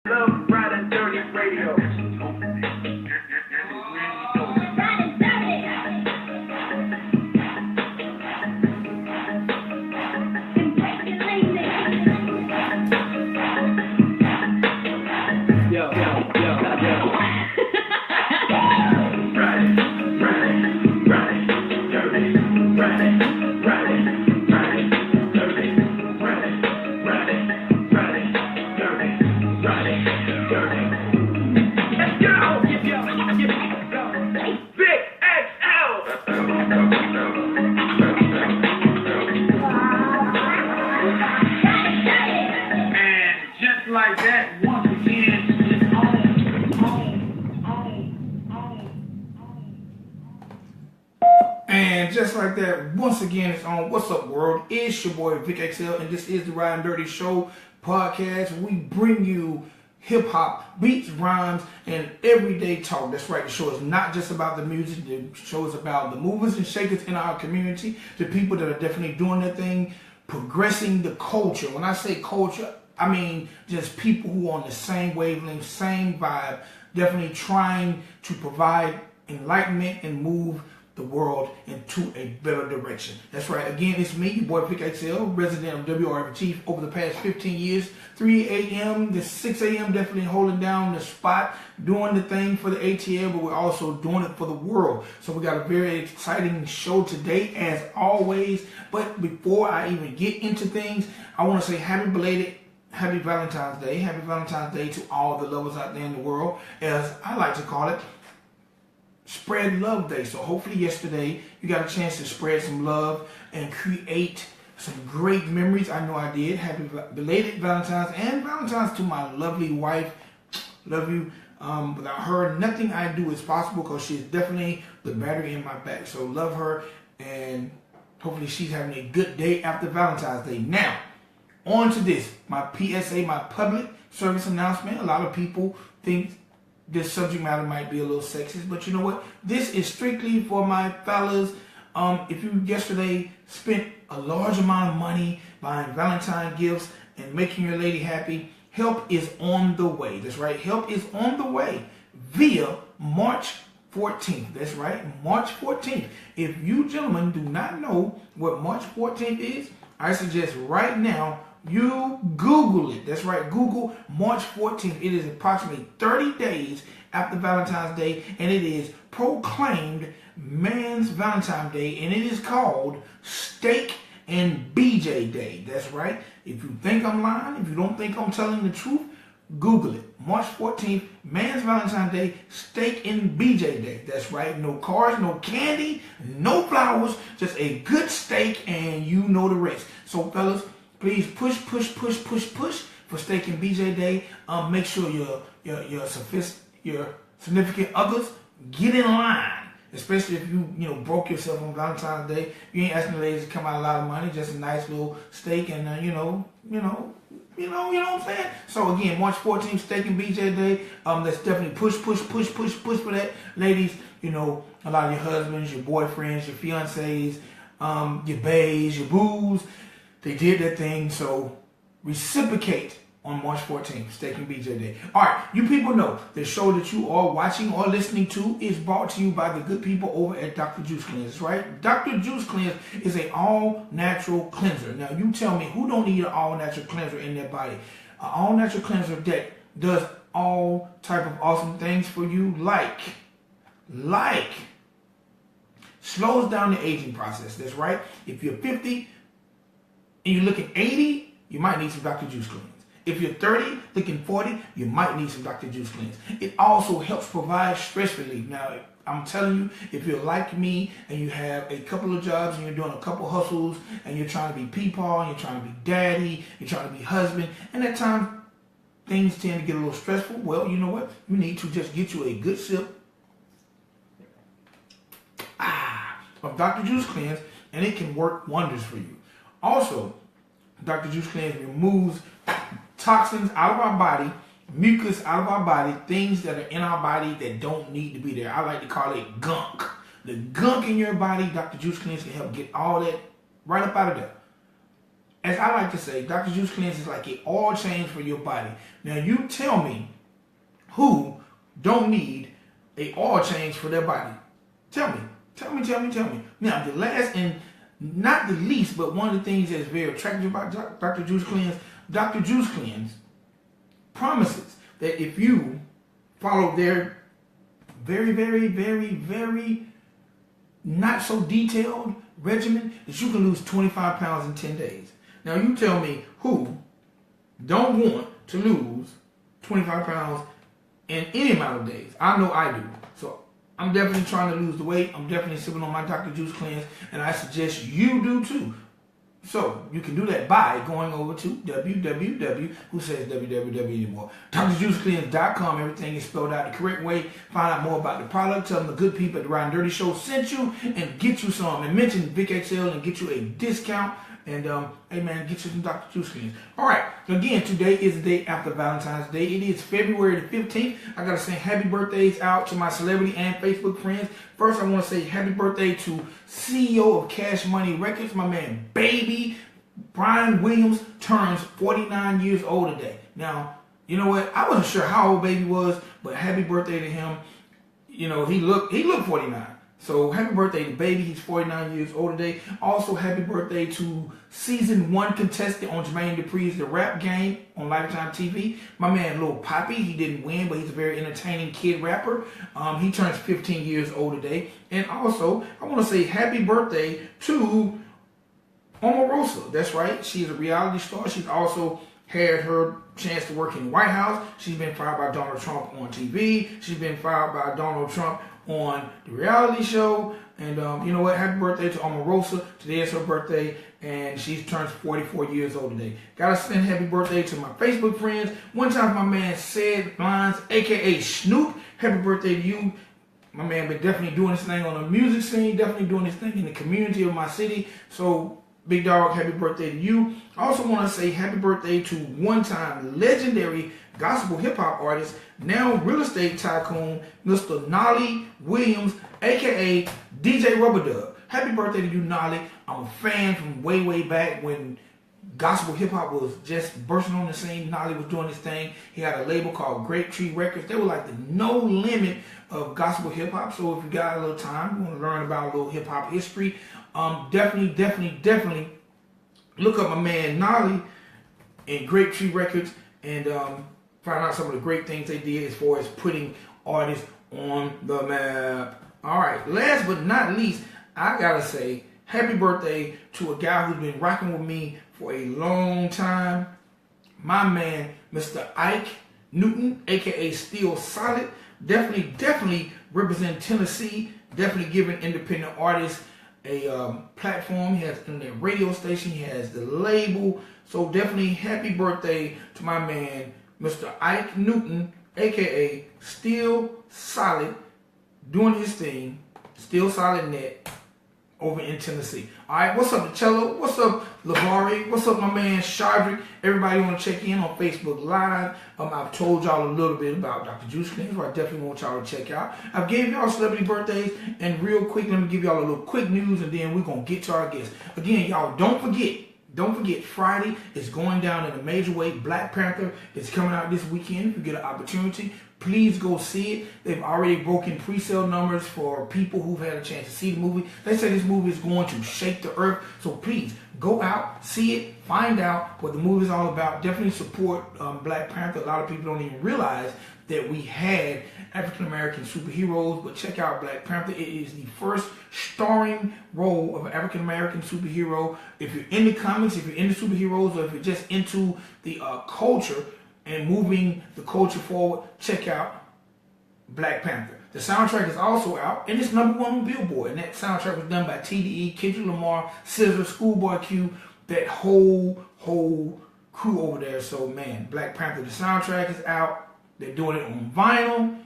Love Ridin Durty radio. Vic XL. And just like that, once again, it's And just like that, once again, it's on. What's up, world? It's your boy Vic XL, and this is the Ridin Durty Show podcast. We bring you hip hop, beats, rhymes, and everyday talk. That's right. The show is not just about the music. The show is about the movers and shakers in our community, the people that are definitely doing their thing, progressing the culture. When I say culture, I mean just people who are on the same wavelength, same vibe, definitely trying to provide enlightenment and move the world into a better direction. That's right. Again, it's me, your boy Vic XL, resident of WRF Chief over the past 15 years. 3 a.m. to 6 a.m. definitely holding down the spot, doing the thing for the ATL, but we're also doing it for the world. So we got a very exciting show today, as always. But before I even get into things, I want to say happy Valentine's Day. Happy Valentine's Day to all the lovers out there in the world, as I like to call it, Spread Love Day. So hopefully yesterday you got a chance to spread some love and create some great memories. I know I did. Happy belated Valentine's, and Valentine's to my lovely wife. Love you. Without her, nothing I do is possible, because she's definitely the battery in my back. So love her, and hopefully she's having a good day after Valentine's Day. Now, on to this. My PSA, my public service announcement. A lot of people think this subject matter might be a little sexist, but you know what? This is strictly for my fellas. If you yesterday spent a large amount of money buying Valentine gifts and making your lady happy, help is on the way. That's right. Help is on the way via March 14th. That's right. March 14th. If you gentlemen do not know what March 14th is, I suggest right now you Google it. That's right. Google March 14th. It is approximately 30 days after Valentine's Day, and it is proclaimed Man's Valentine's Day, and it is called Steak and BJ Day. That's right. If you think I'm lying, if you don't think I'm telling the truth, Google it. March 14th, Man's Valentine's Day, Steak and BJ Day. That's right. No cars, no candy, no flowers, just a good steak, and you know the rest. So, fellas, please push for Steak and BJ Day. Make sure your significant others get in line. Especially if you broke yourself on Valentine's Day. You ain't asking the ladies to come out a lot of money, just a nice little steak, and you know what I'm saying? So again, March 14th, Steak and BJ Day. Let's definitely push for that. Ladies, a lot of your husbands, your boyfriends, your fiancés, your baes, your boos, they did their thing, so reciprocate on March 14th, Steak and BJ Day. All right, you people know the show that you are watching or listening to is brought to you by the good people over at Dr. Juice Cleanse, right? Dr. Juice Cleanse is an all-natural cleanser. Now, you tell me who don't need an all-natural cleanser in their body? An all-natural cleanser that does all type of awesome things for you, like slows down the aging process. That's right. If you're 50 and you're looking 80, you might need some Dr. Juice Cleanse. If you're 30, looking 40, you might need some Dr. Juice Cleanse. It also helps provide stress relief. Now, I'm telling you, if you're like me and you have a couple of jobs and you're doing a couple hustles and you're trying to be peepaw, and you're trying to be daddy, you're trying to be husband, and at times things tend to get a little stressful, well, you know what? You need to just get you a good sip of Dr. Juice Cleanse, and it can work wonders for you. Also, Dr. Juice Cleanse removes toxins out of our body, mucus out of our body, things that are in our body that don't need to be there. I like to call it gunk. The gunk in your body, Dr. Juice Cleanse can help get all that right up out of there. as I like to say, Dr. Juice Cleanse is like an oil change for your body. Now you tell me who don't need a oil change for their body. Tell me. Now the last and not the least, but one of the things that's very attractive about Dr. Juice Cleanse, Dr. Juice Cleanse promises that if you follow their very, very, very, very not so detailed regimen, that you can lose 25 pounds in 10 days. Now you tell me who don't want to lose 25 pounds in any amount of days. I know I do. So I'm definitely trying to lose the weight. I'm definitely sipping on my Dr. Juice Cleanse, and I suggest you do too. So you can do that by going over to who says www anymore? drjuicecleanse.com. Everything is spelled out the correct way. Find out more about the product. Tell them the good people at the Ridin Durty Show sent you, and get you some. And mention Vic XL and get you a discount. And hey man, get you some Dr. Juice Cleanse. All right. Again, today is the day after Valentine's Day. It is February the 15th. I gotta say happy birthdays out to my celebrity and Facebook friends. First, I want to say happy birthday to CEO of Cash Money Records, my man Baby Brian Williams, turns 49 years old today. Now, you know what? I wasn't sure how old Baby was, but happy birthday to him. You know, he looked 49. So happy birthday to Baby. He's 49 years old today. Also happy birthday to season 1 contestant on Jermaine Dupri's The Rap Game on Lifetime TV. My man Lil Poppy. He didn't win, but he's a very entertaining kid rapper. He turns 15 years old today. And also, I want to say happy birthday to Tommorrows. That's right. She's a reality star. She's also had her chance to work in the White House. She's been fired by Donald Trump on TV. She's been fired by Donald Trump on the reality show. And you know what? Happy birthday to Tommorrows. Today is her birthday, and she turns 44 years old today. Gotta send happy birthday to my Facebook friends. One time my man Said Lines, aka Snoop. Happy birthday to you. My man been definitely doing his thing on the music scene, definitely doing his thing in the community of my city. So big dog, happy birthday to you. I also want to say happy birthday to one-time legendary gospel hip-hop artist, now real estate tycoon, Mr. Nolly Williams, a.k.a. DJ Rubber Dub. Happy birthday to you, Nolly. I'm a fan from way, way back when gospel hip-hop was just bursting on the scene. Nolly was doing his thing. He had a label called Grape Tree Records. They were like the no limit of gospel hip-hop. So if you got a little time, you want to learn about a little hip-hop history, definitely look up my man Nolly and Grape Tree Records, and find out some of the great things they did as far as putting artists on the map. All right, last but not least, I gotta say happy birthday to a guy who's been rocking with me for a long time, my man Mr. Ike Newton, aka Still Solid. Definitely represent Tennessee, definitely giving independent artists a platform. He has a radio station, he has the label. So definitely happy birthday to my man Mr. Ike Newton, aka Still Solid, doing his thing, Still Solid Net over in Tennessee. Alright, what's up, Cello? What's up, Lavari? What's up, my man Shardrick? Everybody want to check in on Facebook Live. I've told y'all a little bit about Dr. Juice Cleanse, who I definitely want y'all to check out. I've gave y'all celebrity birthdays, and real quick, let me give y'all a little quick news, and then we're going to get to our guests. Again, y'all, don't forget, Friday is going down in a major way. Black Panther is coming out this weekend. If you get an opportunity, please go see it. They've already broken pre-sale numbers for people who've had a chance to see the movie. They say this movie is going to shake the earth. So please, go out, see it, find out what the movie is all about. Definitely support Black Panther. A lot of people don't even realize that we had African-American superheroes, but check out Black Panther. It is the first starring role of an African-American superhero. If you're into comics, if you're into superheroes, or if you're just into the culture and moving the culture forward, check out Black Panther. The soundtrack is also out, and it's #1 on Billboard. And that soundtrack was done by TDE, Kendrick Lamar, SZA, Schoolboy Q, that whole crew over there. So man, Black Panther, the soundtrack is out. They're doing it on vinyl.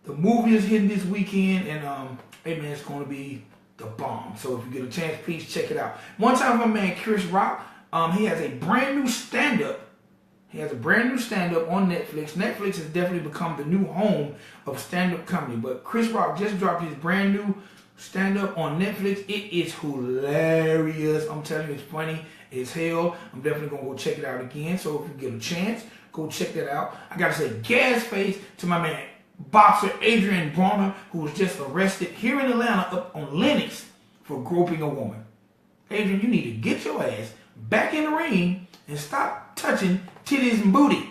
The movie is hitting this weekend, and hey man, it's going to be the bomb. So if you get a chance, please check it out. One time, my man Chris Rock, he has a brand new stand-up. He has a brand new stand-up on Netflix. Netflix has definitely become the new home of stand-up comedy. But Chris Rock just dropped his brand new stand-up on Netflix. It is hilarious. I'm telling you, it's funny. as hell. I'm definitely going to go check it out again. So if you get a chance, go check that out. I got to say gas face to my man, boxer Adrian Bronner, who was just arrested here in Atlanta up on Lennox for groping a woman. Adrian, you need to get your ass back in the ring and stop touching titties and booty.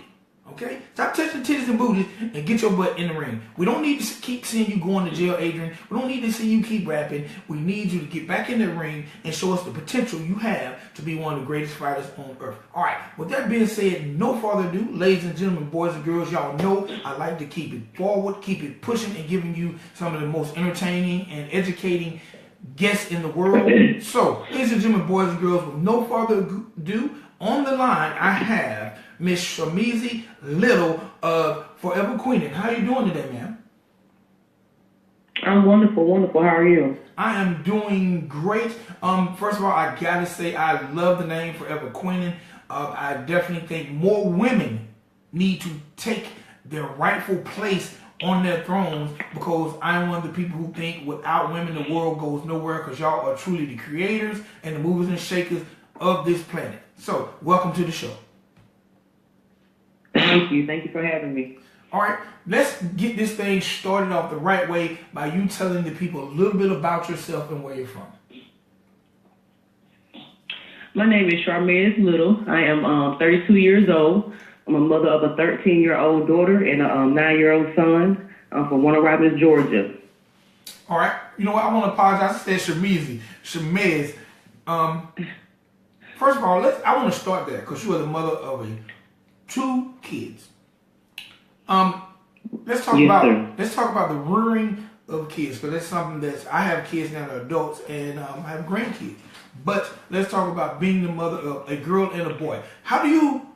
Okay? Stop touching titties and booties and get your butt in the ring. We don't need to keep seeing you going to jail, Adrian. We don't need to see you keep rapping. We need you to get back in the ring and show us the potential you have to be one of the greatest fighters on earth. All right. With that being said, no further ado, ladies and gentlemen, boys and girls, y'all know I like to keep it forward, keep it pushing, and giving you some of the most entertaining and educating guests in the world. So, ladies and gentlemen, boys and girls, with no further ado, on the line I have Miss Sharmeze Little of Forevaqueenin. How you doing today, ma'am? I'm wonderful, wonderful. How are you? I am doing great. First of all, I gotta say I love the name Forevaqueenin. I definitely think more women need to take their rightful place on their thrones, because I'm one of the people who think without women the world goes nowhere, because y'all are truly the creators and the movers and shakers of this planet. So, welcome to the show. Thank you. Thank you for having me. All right, let's get this thing started off the right way by you telling the people a little bit about yourself and where you're from. My name is Sharmeze Little. I am 32 years old. I'm a mother of a 13-year-old daughter and a 9-year-old son. I'm from Warner Robins, Georgia. All right, you know what? I want to apologize. I said Sharmeze. First of all, I want to start there because you are the mother of 2 kids. Let's talk about the rearing of kids, because that's something that I have kids now, they're adults, and I have grandkids. But let's talk about being the mother of a girl and a boy. How do you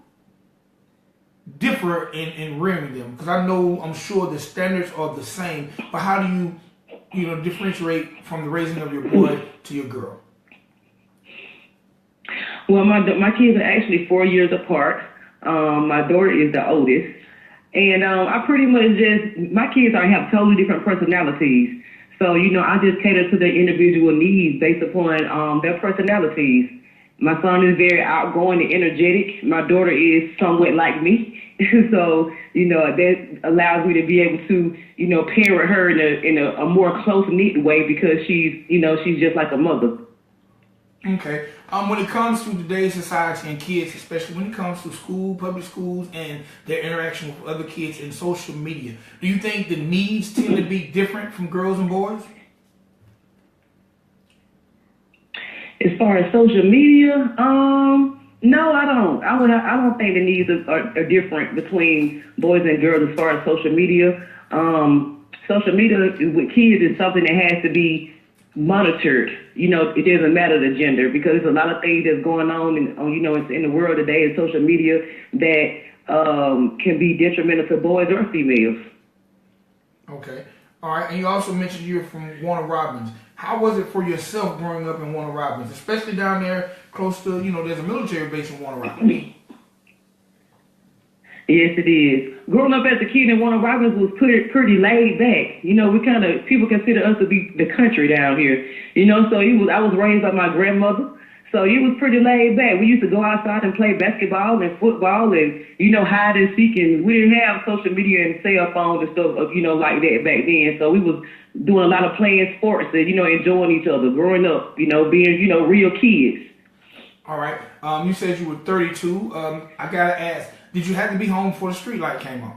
differ in rearing them? Because I'm sure the standards are the same, but how do you differentiate from the raising of your boy to your girl? Well, my kids are actually 4 years apart. My daughter is the oldest. And I pretty much my kids have totally different personalities. So, I just cater to their individual needs based upon their personalities. My son is very outgoing and energetic. My daughter is somewhat like me. So, that allows me to be able to, parent her in a more close-knit way, because she's just like a mother. Okay. When it comes to today's society and kids, especially when it comes to school, public schools, and their interaction with other kids and social media, do you think the needs tend to be different from girls and boys? As far as social media, no, I don't. I don't think the needs are different between boys and girls as far as social media. Social media with kids is something that has to be monitored. It doesn't matter the gender, because there's a lot of things that's going on in the world today in social media that can be detrimental to boys or females. Okay. All right. And you also mentioned you're from Warner Robins. How was it for yourself growing up in Warner Robins, especially down there close to, there's a military base in Warner Robins? Yes, it is. Growing up as a kid in Warner Robins was pretty laid back. People consider us to be the country down here. So I was raised by my grandmother. So it was pretty laid back. We used to go outside and play basketball and football and, hide and seek. And we didn't have social media and cell phones and stuff, like that back then. So we was doing a lot of playing sports and, enjoying each other, growing up, being, real kids. All right. You said you were 32. I got to ask, did you have to be home before the street light came on?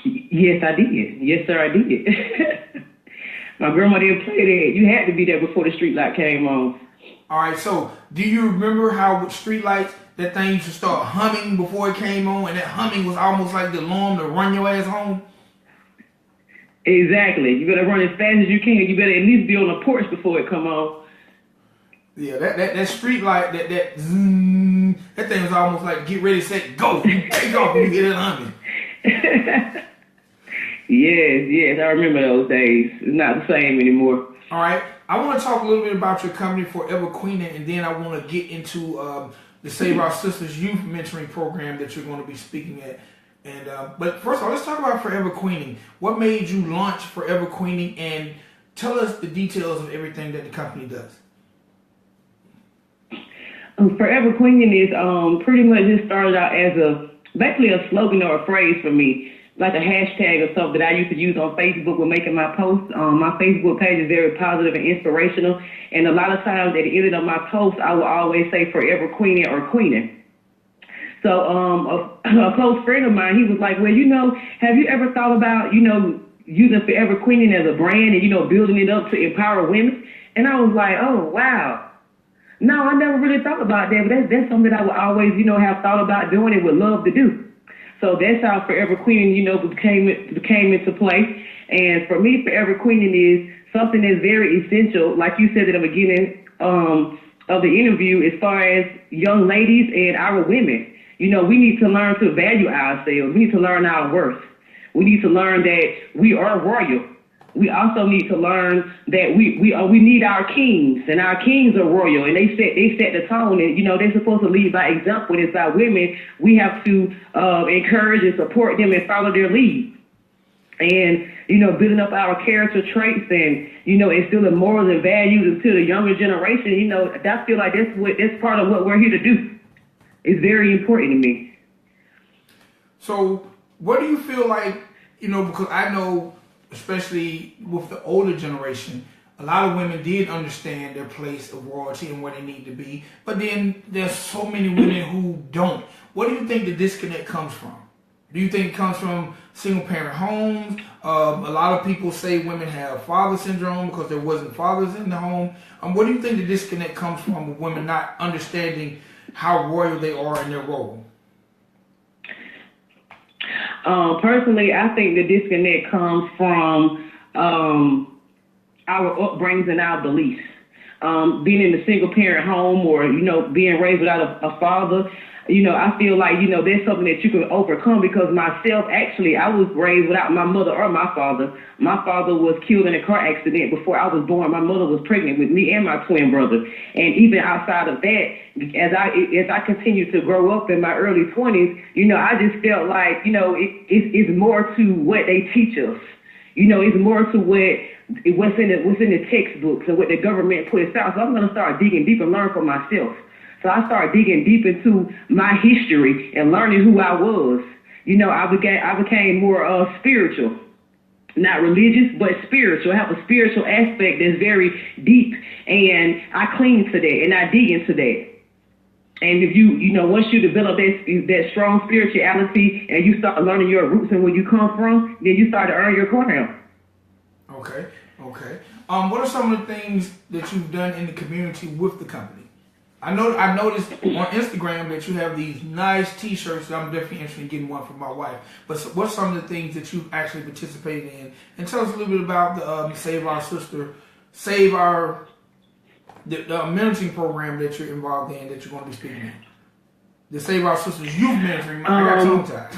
Yes, I did. Yes, sir, I did. My grandma didn't play that. You had to be there before the street light came on. All right, so do you remember how with street lights, that thing used to start humming before it came on, and that humming was almost like the alarm to run your ass home? Exactly. You better run as fast as you can. You better at least be on the porch before it come on. Yeah, that street light, that zzz, that thing was almost like get ready, set, go. You take off when you get it humming. Yes, I remember those days. It's not the same anymore. All right. I want to talk a little bit about your company, Forevaqueenin, and then I want to get into the Save Our Sisters Youth Mentoring Program that you're going to be speaking at. But first of all, let's talk about Forevaqueenin. What made you launch Forevaqueenin, and tell us the details of everything that the company does. Forever Queenin is pretty much just started out as basically a slogan or a phrase for me, like a hashtag or something that I used to use on Facebook when making my posts. My Facebook page is very positive and inspirational, and a lot of times at the end of my posts, I will always say Forever Queenin or Queenin. So a close friend of mine, he was like, well, have you ever thought about, using Forever Queenin as a brand and, building it up to empower women? And I was like, oh, wow. No, I never really thought about that, but that's something that I would always, have thought about doing and would love to do. So that's how Forever Queenin, became into play. And for me, Forever Queenin is something that's very essential, like you said at the beginning of the interview, as far as young ladies and our women. We need to learn to value ourselves. We need to learn our worth. We need to learn that we are royal. We also need to learn that we need our kings, and our kings are royal, and they set the tone, and they're supposed to lead by example. And as our women, we have to encourage and support them and follow their lead, and building up our character traits and instilling morals and values into the younger generation. I feel like that's part of what we're here to do. It's very important to me. So, what do you feel like? Because I know, especially with the older generation, a lot of women did understand their place of royalty and where they need to be. But then there's so many women who don't. What do you think the disconnect comes from? Do you think it comes from single parent homes? A lot of people say women have father syndrome because there wasn't fathers in the home. What do you think the disconnect comes from with women not understanding how royal they are in their role? Personally, I think the disconnect comes from our upbringings and our beliefs. Being in a single parent home or, being raised without a father, I feel like, there's something that you can overcome because myself, actually, I was raised without my mother or my father. My father was killed in a car accident before I was born. My mother was pregnant with me and my twin brother. And even outside of that, as I continued to grow up in my early 20s, I just felt like, it's more to what they teach us. It's more to what's in the textbooks and what the government puts out. So I'm going to start digging deep and learn for myself. So I started digging deep into my history and learning who I was. I became more spiritual, not religious, but spiritual. I have a spiritual aspect that's very deep, and I cling to that and I dig into that. And if once you develop that strong spirituality and you start learning your roots and where you come from, then you start to earn your crown. Okay. What are some of the things that you've done in the community with the company? I noticed on Instagram that you have these nice T-shirts that I'm definitely interested in getting one for my wife. But what's some of the things that you've actually participated in? And tell us a little bit about the the mentoring program that you're involved in, that you're going to be speaking in. The Save Our Sisters Youth Mentoring. I got tongue tied.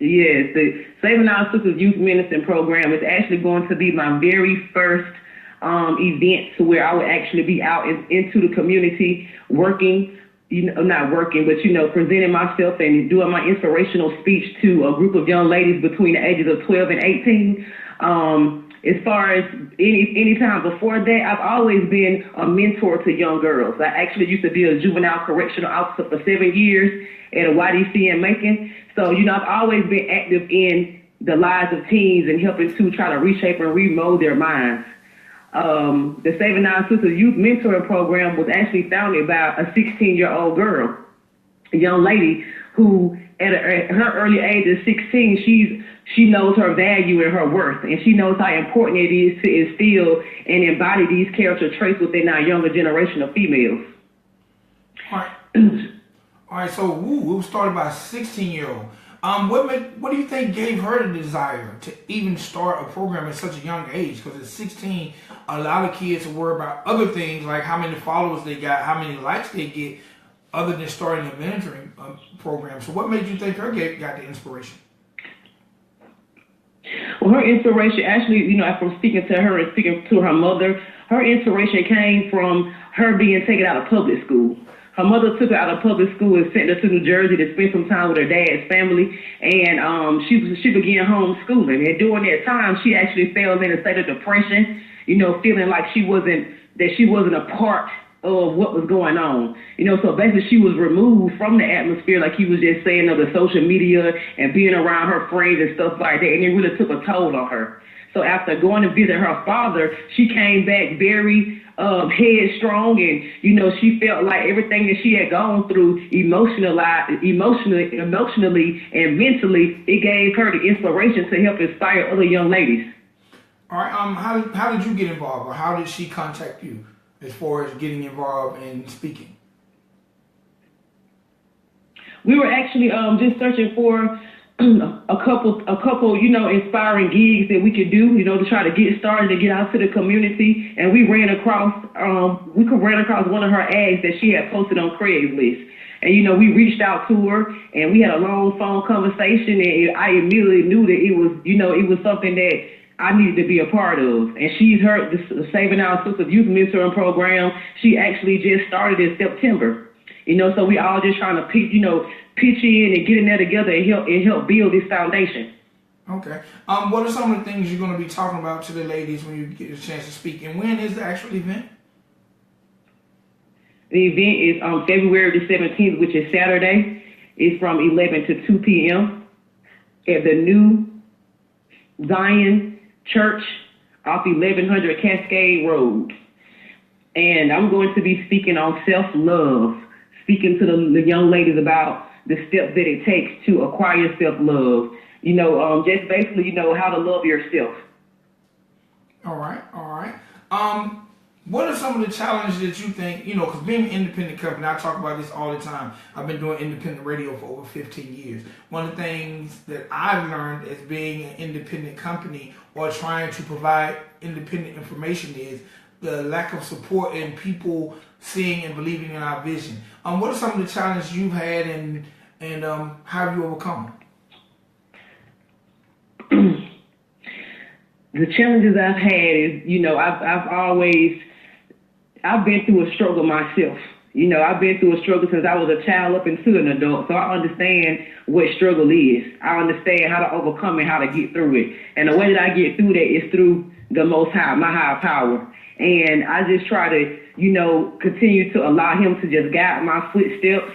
Yes, the Saving Our Sisters Youth Mentoring Program is actually going to be my very first event to where I would actually be out into the community working, not working, but, presenting myself and doing my inspirational speech to a group of young ladies between the ages of 12 and 18. As far as any time before that, I've always been a mentor to young girls. I actually used to be a juvenile correctional officer for 7 years at a YDC in Macon. So, I've always been active in the lives of teens and helping to try to reshape and remold their minds. The Saving Our Sisters Youth Mentoring Program was actually founded by a 16-year-old girl, a young lady who, at her early age of 16, she knows her value and her worth, and she knows how important it is to instill and embody these character traits within our younger generation of females. All right. So we started by a 16-year-old. What do you think gave her the desire to even start a program at such a young age? Because at 16, a lot of kids worry about other things like how many followers they got, how many likes they get, other than starting a mentoring program. So what made you think her got the inspiration? Well, her inspiration actually, from speaking to her and speaking to her mother, her inspiration came from her being taken out of public school. Her mother took her out of public school and sent her to New Jersey to spend some time with her dad's family, and she began homeschooling. And during that time, she actually fell in a state of depression, feeling like she wasn't a part of what was going on. So basically she was removed from the atmosphere, like he was just saying, of the social media and being around her friends and stuff like that, and it really took a toll on her. So after going to visit her father, she came back very headstrong, and she felt like everything that she had gone through emotionally and mentally, it gave her the inspiration to help inspire other young ladies. All right. How did you get involved, or how did she contact you as far as getting involved in speaking? We were actually just searching for a couple, inspiring gigs that we could do, to try to get started and get out to the community. And we ran across one of her ads that she had posted on Craigslist. And, we reached out to her and we had a long phone conversation, and I immediately knew that it was something that I needed to be a part of. And she's heard the Saving Our Sisters Youth Mentoring Program. She actually just started in September. So we all just trying to pitch in and get in there together and help build this foundation. Okay. What are some of the things you're going to be talking about to the ladies when you get a chance to speak? And when is the actual event? The event is on February the 17th, which is Saturday. It's from 11 to 2 p.m. at the new Zion Church off 1100 Cascade Road. And I'm going to be speaking on self-love, speaking to the young ladies about the steps that it takes to acquire self-love. Just basically, how to love yourself. All right. What are some of the challenges that you think, because being an independent company, I talk about this all the time. I've been doing independent radio for over 15 years. One of the things that I've learned as being an independent company or trying to provide independent information is the lack of support and people seeing and believing in our vision. What are some of the challenges you've had and how have you overcome them? The challenges I've had is, I've been through a struggle myself. I've been through a struggle since I was a child up into an adult. So I understand what struggle is. I understand how to overcome it, how to get through it. And the way that I get through that is through the Most High, my higher power. And I just try to, continue to allow him to just guide my footsteps,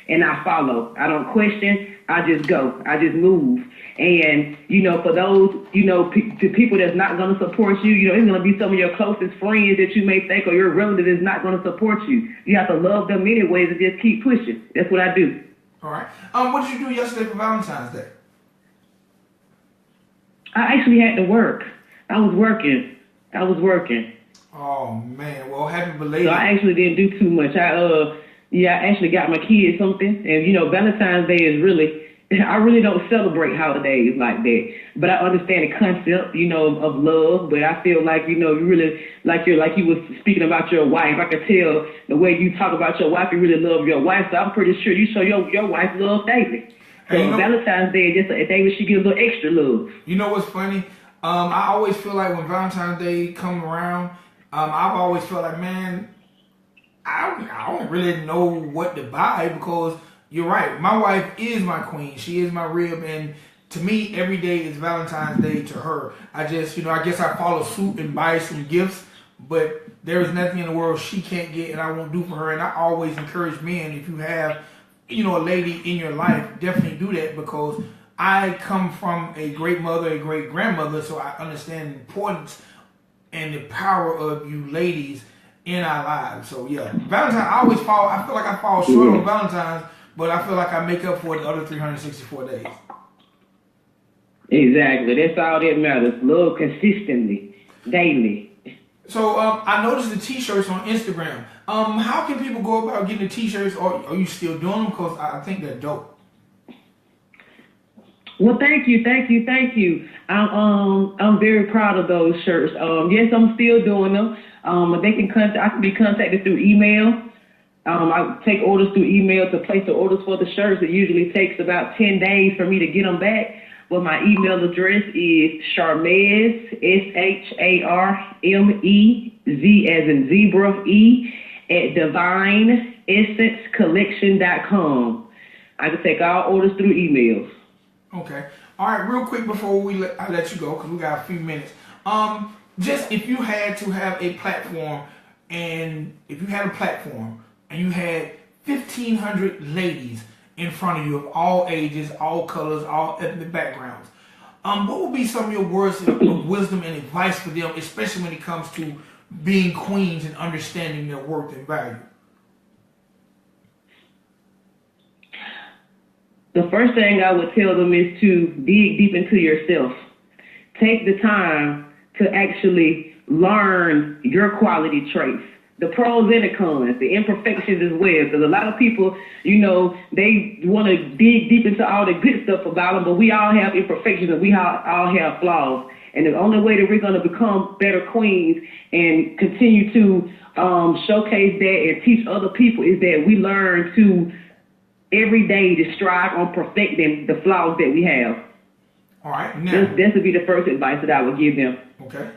and I follow. I don't question. I just go. I just move. And, for those, the people that's not going to support you, it's going to be some of your closest friends that you may think or your relative is not going to support you. You have to love them anyways and just keep pushing. That's what I do. All right. What did you do yesterday for Valentine's Day? I actually had to work. I was working. Oh, man. Well, happy belated. So I actually didn't do too much. I actually got my kids something. And, Valentine's Day is really, I really don't celebrate holidays like that. But I understand the concept, of love. But I feel like, you really, like you was speaking about your wife. I could tell the way you talk about your wife, you really love your wife. So I'm pretty sure you show your wife love daily. So Valentine's Day is just a day where she gets a little extra love. You know what's funny? I always feel like when Valentine's Day comes around, I've always felt like, man, I don't really know what to buy, because you're right. My wife is my queen. She is my rib. And to me, every day is Valentine's Day to her. I guess I follow suit and buy some gifts, but there is nothing in the world she can't get and I won't do for her. And I always encourage men, if you have, a lady in your life, definitely do that, because I come from a great mother, a great grandmother, so I understand the importance and the power of you ladies in our lives. So yeah, Valentine's, I feel like I fall short on Valentine's, but I feel like I make up for it the other 364 days. Exactly. That's all that matters. Love consistently, daily. So I noticed the t-shirts on Instagram. How can people go about getting the t-shirts, or are you still doing them? Because I think they're dope. Well, thank you. I'm very proud of those shirts. Yes, I'm still doing them. I can be contacted through email. I take orders through email to place the orders for the shirts. It usually takes about 10 days for me to get them back. But my email address is Sharmeze, SHARMEZ as in zebra, at divineessencecollection.com. I can take all orders through emails. Okay. All right. Real quick before I let you go, because we got a few minutes. Just if you had to have a platform and if you had a platform and you had 1,500 ladies in front of you of all ages, all colors, all ethnic backgrounds, what would be some of your words of wisdom and advice for them, especially when it comes to being queens and understanding their worth and value? The first thing I would tell them is to dig deep into yourself. Take the time to actually learn your quality traits, the pros and the cons, the imperfections as well. Because a lot of people, they want to dig deep into all the good stuff about them, but we all have imperfections and we all have flaws. And the only way that we're going to become better queens and continue to showcase that and teach other people is that we learn to every day to strive on perfecting the flaws that we have. All right. Now, that would be the first advice that I would give them. Okay.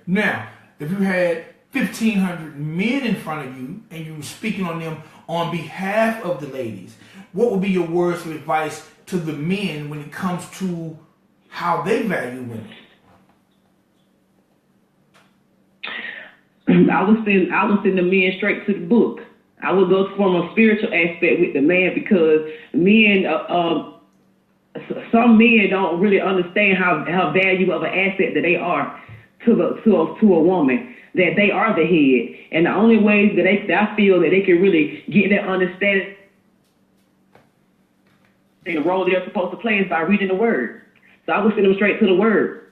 Now, if you had 1,500 men in front of you and you were speaking on them on behalf of the ladies, what would be your words of advice to the men when it comes to how they value women? I would send the men straight to the book. I would go from a spiritual aspect with the man, because men, some men don't really understand how valuable of an asset that they are to a woman, that they are the head. And the only way that I feel that they can really get that understanding the role they're supposed to play is by reading the word. So I would send them straight to the word.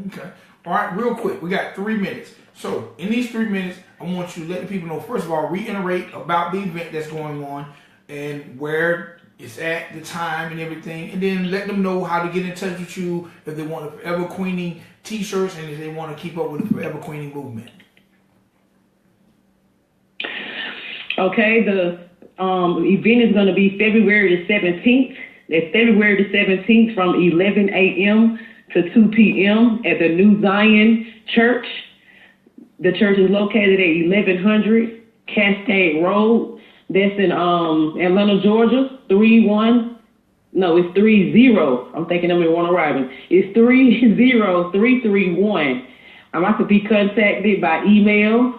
Okay. All right, real quick. We got 3 minutes. So in these 3 minutes, I want you to let the people know, first of all, reiterate about the event that's going on and where it's at, the time and everything, and then let them know how to get in touch with you if they want a Forever Queening t-shirts and if they want to keep up with the Forever Queening movement. Okay, the event is going to be February the 17th. It's February the 17th from 11 a.m. to 2 p.m. at the New Zion Church. The church is located at 1100 Cascade Road. That's in Atlanta, Georgia. 30. I'm thinking I'm in Warner Robin. It's 30331. I could be contacted by email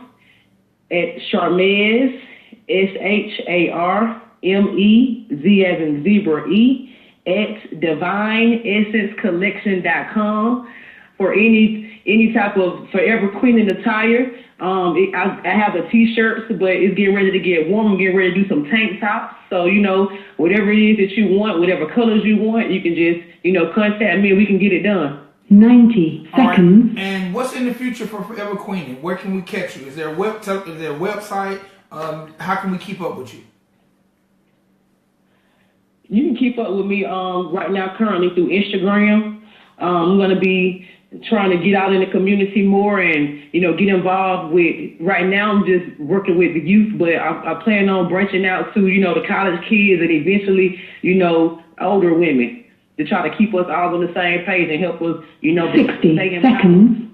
at Sharmeze, SHARMEZ as in zebra E, at divineessencecollection.com for any type of Forever Queening attire. I have the t-shirts, but it's getting ready to get warm. I'm getting ready to do some tank tops. So, whatever it is that you want, whatever colors you want, you can just, contact me and we can get it done. 90 seconds. Right. And what's in the future for Forever Queening? Where can we catch you? Is there a website? How can we keep up with you? You can keep up with me right now currently through Instagram. I'm going to be trying to get out in the community more and, get involved with, right now I'm just working with the youth, but I plan on branching out to, the college kids and eventually, older women to try to keep us all on the same page and help us, 60 seconds.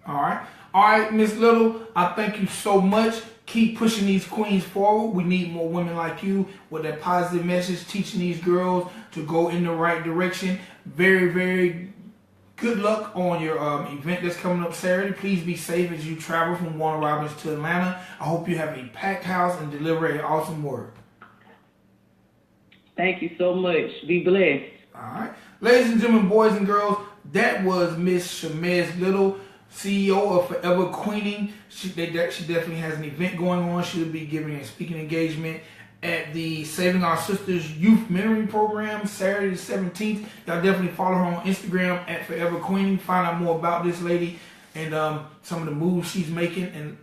All right, Miss Little, I thank you so much. Keep pushing these queens forward. We need more women like you with that positive message, teaching these girls to go in the right direction. Very, very good luck on your event that's coming up Saturday. Please be safe as you travel from Warner Robins to Atlanta. I hope you have a packed house and deliver an awesome word. Thank you so much. Be blessed. All right. Ladies and gentlemen, boys and girls, that was Miss Sharmeze Little, CEO of Forever Queening. She definitely has an event going on. She'll be giving a speaking engagement at the Saving Our Sisters Youth Mentoring Program Saturday the 17th. Y'all definitely follow her on Instagram at Forever Queening. Find out more about this lady and some of the moves she's making. And,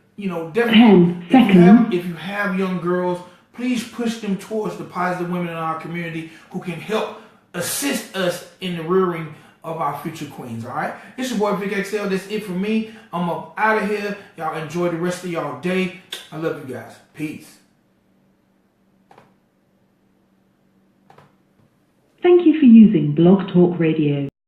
definitely, if you have young girls, please push them towards the positive women in our community who can help assist us in the rearing of our future queens. All right, it's your boy Vic XL. That's it for me. I'm up out of here. Y'all enjoy the rest of y'all day. I love you guys. Peace. Thank you for using Blog Talk Radio.